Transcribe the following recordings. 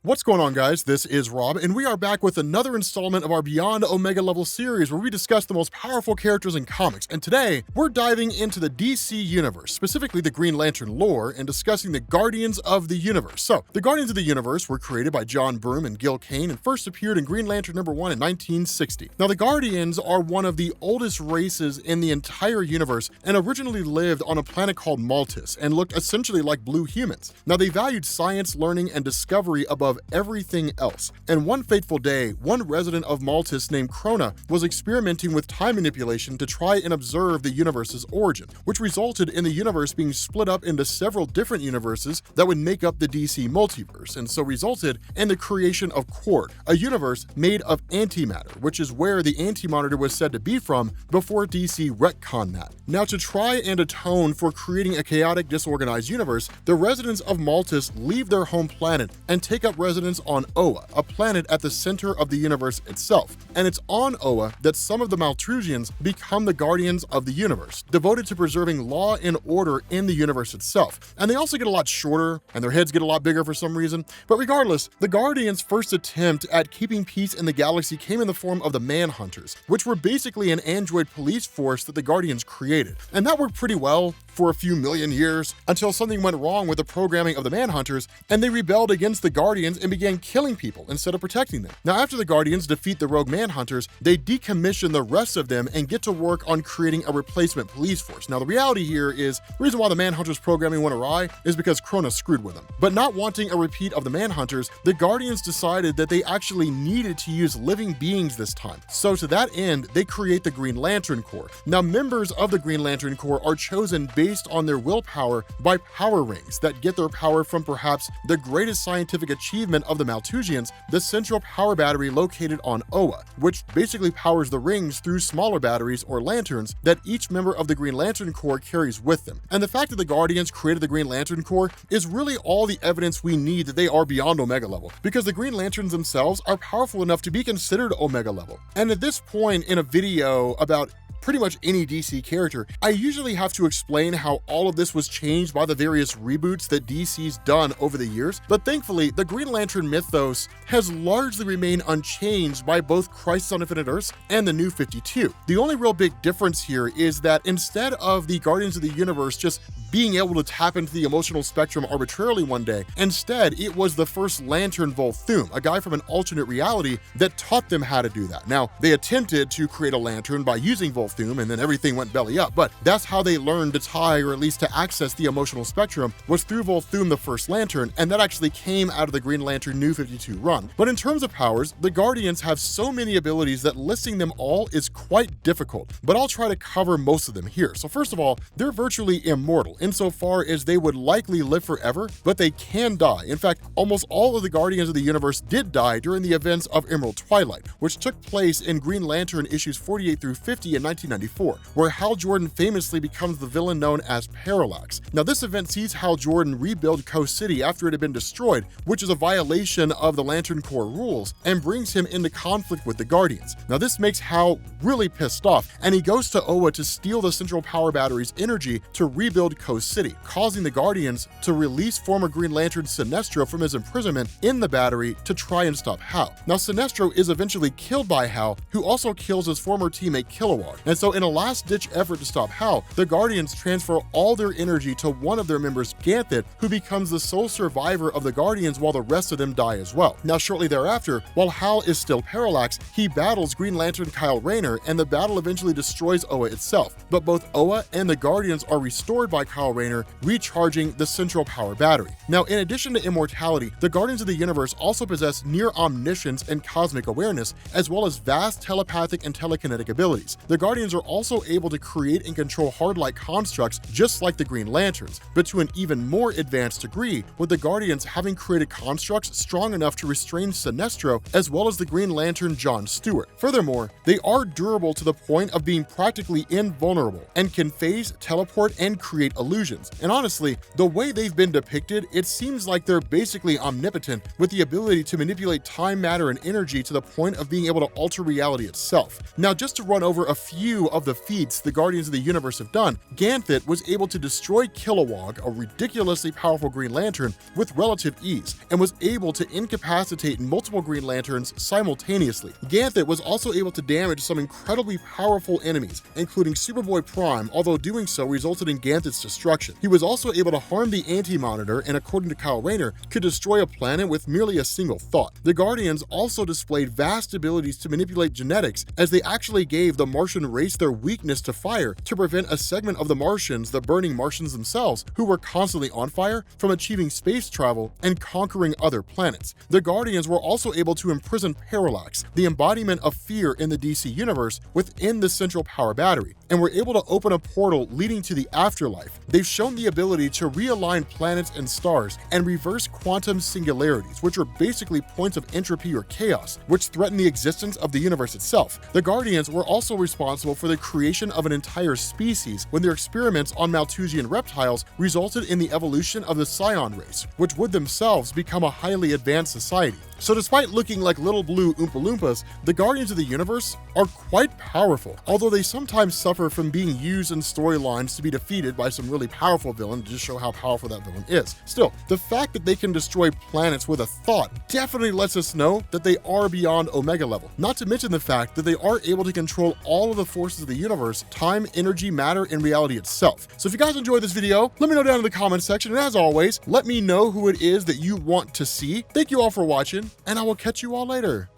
What's going on, guys? This is Rob, and we are back with another installment of our Beyond Omega Level series where we discuss the most powerful characters in comics. And today, we're diving into the DC universe, specifically the Green Lantern lore, and discussing the Guardians of the Universe. So, the Guardians of the Universe were created by John Broome and Kane and first appeared in Green Lantern #1 in 1960. Now, the Guardians are one of the oldest races in the entire universe and originally lived on a planet called Maltus and looked essentially like blue humans. Now, they valued science, learning, and discovery above everything else. And one fateful day, one resident of Maltus named Krona was experimenting with time manipulation to try and observe the universe's origin, which resulted in the universe being split up into several different universes that would make up the DC multiverse, and so resulted in the creation of Quord, a universe made of antimatter, which is where the Anti-Monitor was said to be from before DC retconned that. Now, to try and atone for creating a chaotic, disorganized universe, the residents of Maltus leave their home planet and take up residence on Oa, a planet at the center of the universe itself. And it's on Oa that some of the Malthusians become the Guardians of the Universe, devoted to preserving law and order in the universe itself. And they also get a lot shorter, and their heads get a lot bigger for some reason. But regardless, the Guardians' first attempt at keeping peace in the galaxy came in the form of the Manhunters, which were basically an android police force that the Guardians created. And that worked pretty well for a few million years until something went wrong with the programming of the Manhunters, and they rebelled against the Guardians and began killing people instead of protecting them. Now, after the Guardians defeat the rogue Manhunters, they decommission the rest of them and get to work on creating a replacement police force. Now, the reality here is the reason why the Manhunters programming went awry is because Krona screwed with them. But not wanting a repeat of the Manhunters, the Guardians decided that they actually needed to use living beings this time. So to that end, they create the Green Lantern Corps. Now, members of the Green Lantern Corps are chosen based on their willpower by power rings that get their power from perhaps the greatest scientific achievement of the Malthusians, the central power battery located on Oa, which basically powers the rings through smaller batteries or lanterns that each member of the Green Lantern Corps carries with them. And the fact that the Guardians created the Green Lantern Corps is really all the evidence we need that they are beyond Omega level, because the Green Lanterns themselves are powerful enough to be considered Omega level. And at this point in a video about pretty much any DC character, I usually have to explain how all of this was changed by the various reboots that DC's done over the years, but thankfully, the Green Lantern mythos has largely remained unchanged by both Crisis on Infinite Earths and the New 52. The only real big difference here is that instead of the Guardians of the Universe just being able to tap into the emotional spectrum arbitrarily one day, instead, it was the first Lantern Volthoom, a guy from an alternate reality, that taught them how to do that. Now, they attempted to create a lantern by using Volthoom, and then everything went belly up, but that's how they learned to tie, or at least to access, the emotional spectrum, was through Volthoom, the first Lantern, and that actually came out of the Green Lantern New 52 run. But in terms of powers, the Guardians have so many abilities that listing them all is quite difficult, but I'll try to cover most of them here. So first of all, they're virtually immortal, insofar as they would likely live forever, but they can die. In fact, almost all of the Guardians of the Universe did die during the events of Emerald Twilight, which took place in Green Lantern issues 48 through 50 in 1994, where Hal Jordan famously becomes the villain known as Parallax. Now, this event sees Hal Jordan rebuild Coast City after it had been destroyed, which is a violation of the Lantern Corps rules, and brings him into conflict with the Guardians. Now, this makes Hal really pissed off, and he goes to Oa to steal the central power battery's energy to rebuild Coast City, causing the Guardians to release former Green Lantern Sinestro from his imprisonment in the battery to try and stop Hal. Now, Sinestro is eventually killed by Hal, who also kills his former teammate Kilowog. And so in a last-ditch effort to stop Hal, the Guardians transfer all their energy to one of their members, Ganthet, who becomes the sole survivor of the Guardians while the rest of them die as well. Now, shortly thereafter, while Hal is still Parallax, he battles Green Lantern Kyle Rayner, and the battle eventually destroys Oa itself. But both Oa and the Guardians are restored by Kyle Rayner, recharging the central power battery. Now, in addition to immortality, the Guardians of the Universe also possess near omniscience and cosmic awareness, as well as vast telepathic and telekinetic abilities. The Guardians are also able to create and control hard-like constructs just like the Green Lanterns, but to an even more advanced degree, with the Guardians having created constructs strong enough to restrain Sinestro as well as the Green Lantern John Stewart. Furthermore, they are durable to the point of being practically invulnerable and can phase, teleport, and create illusions. illusions. And honestly, the way they've been depicted, it seems like they're basically omnipotent with the ability to manipulate time, matter, and energy to the point of being able to alter reality itself. Now, just to run over a few of the feats the Guardians of the Universe have done, Ganthet was able to destroy Kilowog, a ridiculously powerful Green Lantern, with relative ease, and was able to incapacitate multiple Green Lanterns simultaneously. Ganthet was also able to damage some incredibly powerful enemies, including Superboy Prime, although doing so resulted in Ganthet's destruction. He was also able to harm the Anti-Monitor, and according to Kyle Rayner, could destroy a planet with merely a single thought. The Guardians also displayed vast abilities to manipulate genetics, as they actually gave the Martian race their weakness to fire to prevent a segment of the Martians, the burning Martians themselves, who were constantly on fire, from achieving space travel and conquering other planets. The Guardians were also able to imprison Parallax, the embodiment of fear in the DC universe, within the central power battery, and were able to open a portal leading to the afterlife. They've shown the ability to realign planets and stars and reverse quantum singularities, which are basically points of entropy or chaos, which threaten the existence of the universe itself. The Guardians were also responsible for the creation of an entire species when their experiments on Malthusian reptiles resulted in the evolution of the Scion race, which would themselves become a highly advanced society. So despite looking like little blue Oompa Loompas, the Guardians of the Universe are quite powerful, although they sometimes suffer from being used in storylines to be defeated by some really powerful villain to just show how powerful that villain is. Still, the fact that they can destroy planets with a thought definitely lets us know that they are beyond Omega level, not to mention the fact that they are able to control all of the forces of the universe, time, energy, matter, and reality itself. So if you guys enjoyed this video, let me know down in the comment section, and as always, let me know who it is that you want to see. Thank you all for watching, and I will catch you all later.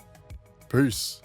Peace.